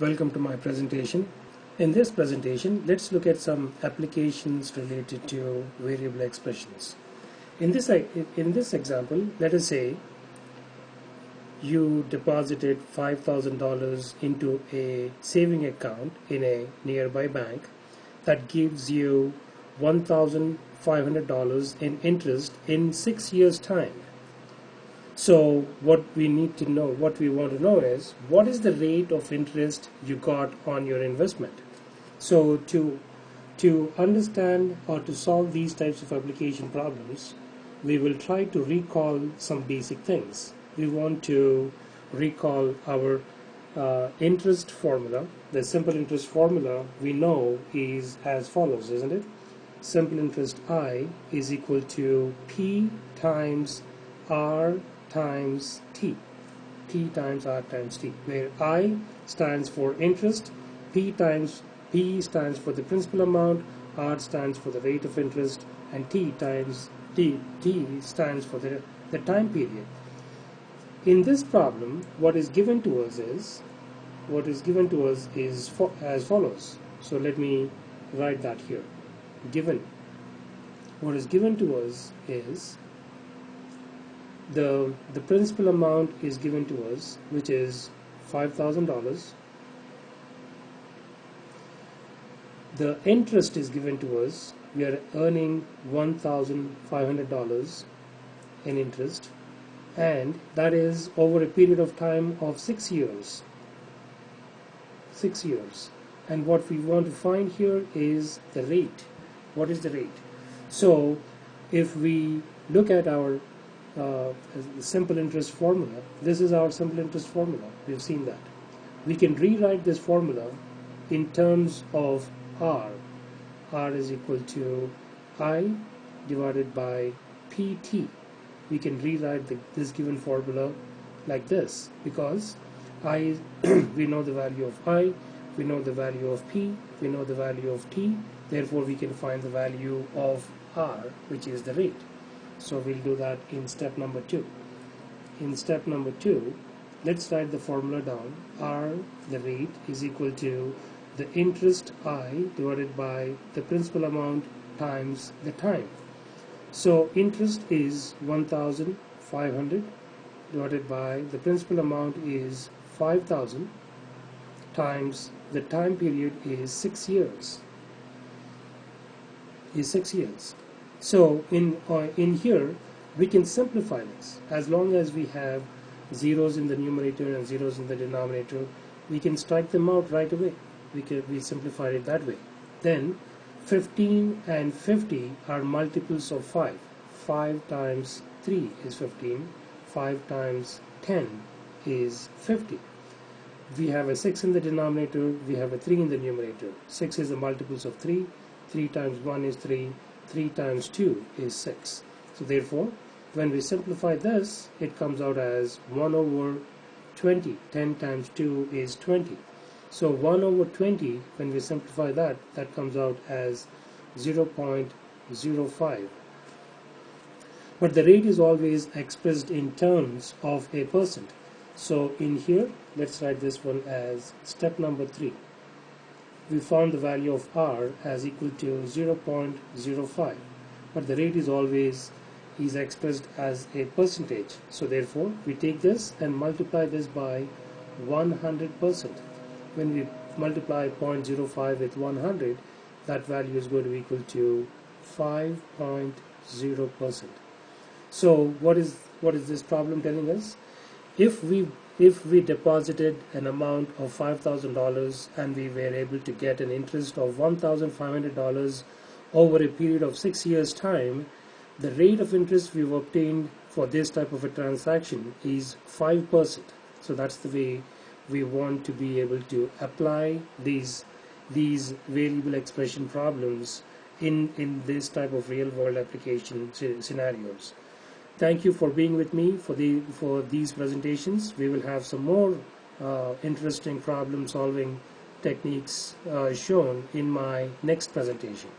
Welcome to my presentation. In this presentation, let's look at some applications related to variable expressions. In this example, let us say you deposited $5,000 into a saving account in a nearby bank that gives you $1,500 in interest in 6 years' time. So what we want to know is, what is the rate of interest you got on your investment? So to understand or to solve these types of application problems, we will try to recall some basic things. We want to recall our interest formula. The simple interest formula we know is as follows, isn't it? Simple interest I is equal to P times R times T. P times R times T, where I stands for interest, P stands for the principal amount, R stands for the rate of interest, and T stands for the time period. In this problem, what is given to us is as follows. So let me write that here. What is given to us is the principal amount is given to us, which is $5,000. The interest is given to us. We are earning $1,500 in interest, and that is over a period of time of 6 years. 6 years. And what we want to find here is the rate. What is the rate? So if we look at our simple interest formula, this is our simple interest formula. We've seen that. We can rewrite this formula in terms of R. R is equal to I divided by PT. We can rewrite this given formula like this, because I we know the value of I, we know the value of P, we know the value of T, therefore we can find the value of R, which is the rate. So we'll do that in step number 2. In step number 2, let's write the formula down. R, the rate, is equal to the interest I divided by the principal amount times the time. So interest is 1,500 divided by the principal amount is 5,000 times the time period is 6 years. So in here we can simplify this. As long as we have zeros in the numerator and zeros in the denominator, we can strike them out right away. We simplify it that way. Then 15 and 50 are multiples of 5. 5 times 3 is 15. 5 times 10 is 50. We have a 6 in the denominator, we have a 3 in the numerator. 6 is the multiples of 3. 3 times 1 is 3. 3 times 2 is 6. So therefore, when we simplify this, it comes out as 1 over 20. 10 times 2 is 20. So 1 over 20, when we simplify that comes out as 0.05. But the rate is always expressed in terms of a percent. So in here, let's write this one as step number 3. We found the value of R as equal to 0.05, but the rate is always expressed as a percentage. So therefore, we take this and multiply this by 100%. When we multiply 0.05 with 100, that value is going to be equal to 5.0%. So what is this problem telling us? If we deposited an amount of $5,000 and we were able to get an interest of $1,500 over a period of 6 years' time, the rate of interest we've obtained for this type of a transaction is 5%. So that's the way we want to be able to apply these variable expression problems in this type of real world application scenarios. Thank you for being with me for these presentations. We will have some more interesting problem solving techniques shown in my next presentation.